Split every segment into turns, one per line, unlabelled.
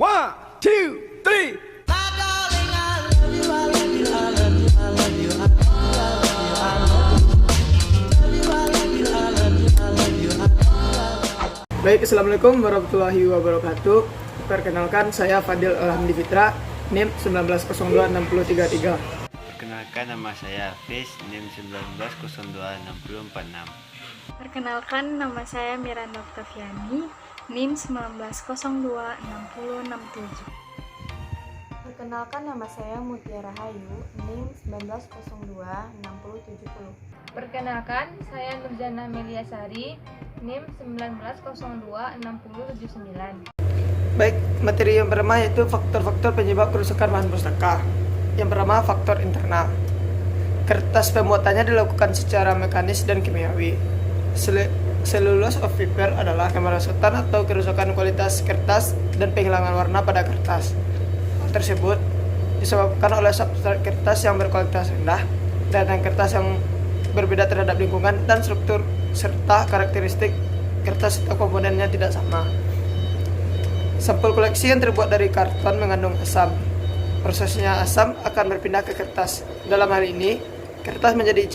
One, two, three. Baik, assalamualaikum warahmatullahi wabarakatuh. Perkenalkan, saya Fadil Alhamdi Fitra, NIM 19026033.
Perkenalkan, nama saya Hafiz, NIM 19026046.
Perkenalkan, nama saya Miranda Oktaviani, NIM 19026067.
Perkenalkan, nama saya Mutiara Hayu, NIM 19026070.
Perkenalkan, saya Nurjana Meliasari, NIM 19026079.
Baik, materi yang pertama yaitu faktor-faktor penyebab kerusakan bahan pustaka. Yang pertama, faktor internal. Kertas pembuatannya dilakukan secara mekanis dan kimiawi. Cellulose of paper adalah kemerosotan atau kerusakan kualitas kertas dan penghilangan warna pada kertas. Hal tersebut disebabkan oleh substrat kertas yang berkualitas rendah dan kertas yang berbeda terhadap lingkungan dan struktur serta karakteristik kertas atau komponennya tidak sama. Sampel koleksi yang terbuat dari karton mengandung asam. Prosesnya asam akan berpindah ke kertas. Dalam hal ini, kertas menjadi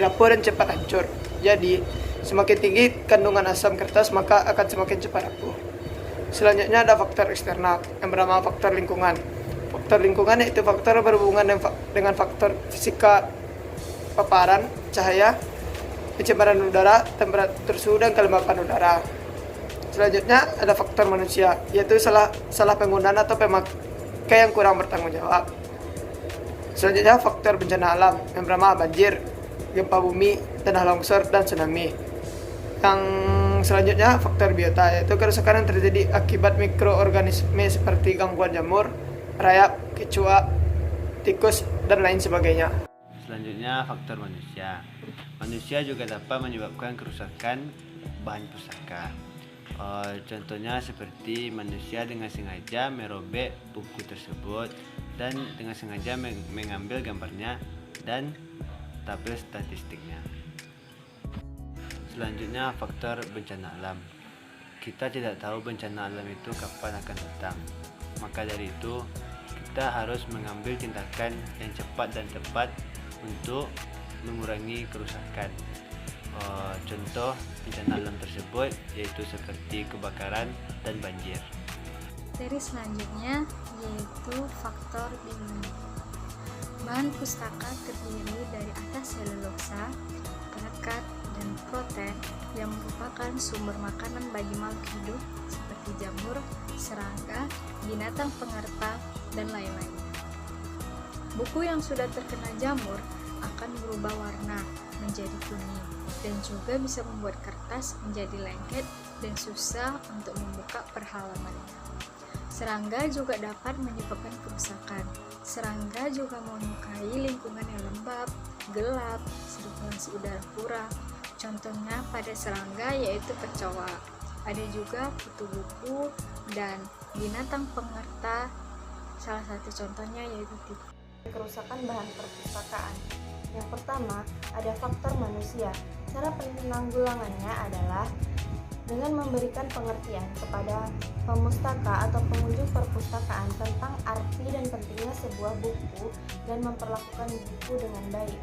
rapuh dan cepat hancur. Jadi, semakin tinggi kandungan asam kertas maka akan semakin cepat rapuh. Selanjutnya ada faktor eksternal yang bernama faktor lingkungan. Faktor lingkungan yaitu faktor berhubungan dengan faktor fisika paparan cahaya, pencemaran udara, temperatur suhu, dan kelembapan udara. Selanjutnya ada faktor manusia, yaitu salah penggunaan atau pemakai yang kurang bertanggung jawab. Selanjutnya faktor bencana alam yang bernama banjir, gempa bumi, tanah longsor, dan tsunami. Yang selanjutnya faktor biota, yaitu kerusakan yang terjadi akibat mikroorganisme seperti gangguan jamur, rayap, kecoa, tikus, dan lain sebagainya.
Selanjutnya, faktor manusia. Manusia juga dapat menyebabkan kerusakan bahan pustaka. Contohnya seperti manusia dengan sengaja merobek buku tersebut dan dengan sengaja mengambil gambarnya dan tabel statistiknya. Selanjutnya, faktor bencana alam. Kita tidak tahu bencana alam itu kapan akan datang. Maka dari itu, kita harus mengambil tindakan yang cepat dan tepat untuk mengurangi kerusakan. Contoh bencana alam tersebut yaitu seperti kebakaran dan banjir.
Materi selanjutnya yaitu faktor biologi. Bahan pustaka terdiri dari atas selulosa, lekat, dan protein yang merupakan sumber makanan bagi makhluk hidup seperti jamur, serangga, binatang pengerta, dan lain-lain. Buku yang sudah terkena jamur akan berubah warna menjadi kuning dan juga bisa membuat kertas menjadi lengket dan susah untuk membuka per halamannya. Serangga juga dapat menyebabkan kerusakan. Serangga juga menyukai lingkungan yang lembab, gelap, sirkulasi udara kurang. Contohnya pada serangga yaitu kecoa. Ada juga kutu buku dan binatang pengerta. Salah satu contohnya yaitu tikus.
Kerusakan bahan perpustakaan. Yang pertama, ada faktor manusia. Cara penanggulangannya adalah dengan memberikan pengertian kepada pemustaka atau pengunjung perpustakaan tentang arti dan pentingnya sebuah buku dan memperlakukan buku dengan baik.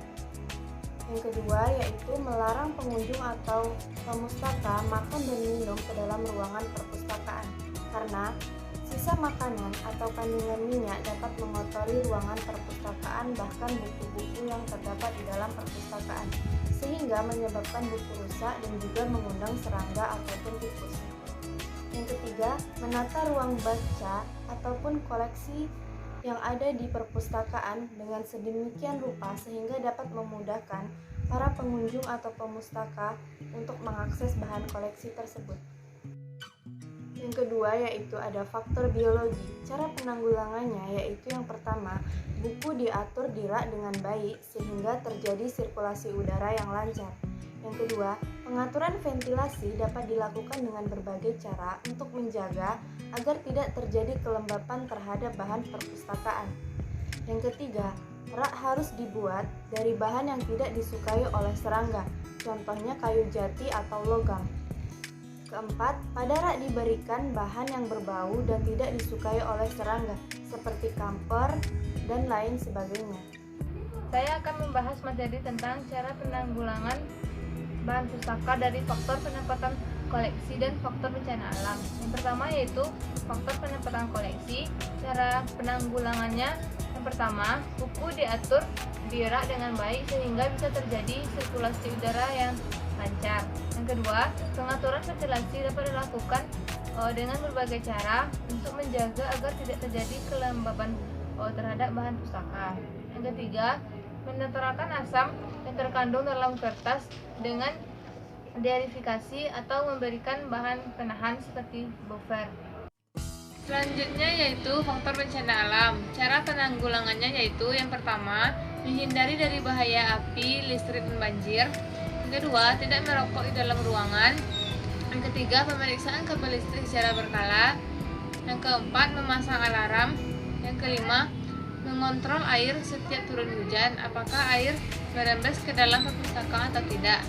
Yang kedua yaitu melarang pengunjung atau pemustaka makan dan minum ke dalam ruangan perpustakaan karena sisa makanan atau kandungan minyak dapat mengotori ruangan perpustakaan bahkan buku-buku yang terdapat di dalam perpustakaan sehingga menyebabkan buku rusak dan juga mengundang serangga ataupun tikus. Yang ketiga, menata ruang baca ataupun koleksi yang ada di perpustakaan dengan sedemikian rupa sehingga dapat memudahkan para pengunjung atau pemustaka untuk mengakses bahan koleksi tersebut. Yang kedua yaitu ada faktor biologi. Cara penanggulangannya yaitu yang pertama, buku diatur di rak dengan baik sehingga terjadi sirkulasi udara yang lancar. Yang kedua, pengaturan ventilasi dapat dilakukan dengan berbagai cara untuk menjaga agar tidak terjadi kelembapan terhadap bahan perpustakaan. Yang ketiga, rak harus dibuat dari bahan yang tidak disukai oleh serangga, contohnya kayu jati atau logam. Keempat, pada rak diberikan bahan yang berbau dan tidak disukai oleh serangga, seperti kamper dan lain sebagainya.
Saya akan membahas materi tentang cara penanggulangan bahan pustaka dari faktor penempatan koleksi dan faktor bencana alam. Yang pertama yaitu faktor penempatan koleksi. Cara penanggulangannya, yang pertama, buku diatur di rak dengan baik sehingga bisa terjadi sirkulasi udara yang lancar. Yang kedua, pengaturan ventilasi dapat dilakukan dengan berbagai cara untuk menjaga agar tidak terjadi kelembaban terhadap bahan pustaka. Yang ketiga, menetralkan asam yang terkandung dalam kertas dengan dearifikasi atau memberikan bahan penahan seperti buffer. Selanjutnya yaitu faktor bencana alam. Cara penanggulangannya yaitu yang pertama, menghindari dari bahaya api, listrik, dan banjir. Yang kedua, tidak merokok di dalam ruangan. Yang ketiga, pemeriksaan kabel listrik secara berkala. Yang keempat, memasang alarm. Yang kelima, mengontrol air setiap turun hujan, apakah air merembes ke dalam perpustakaan atau tidak.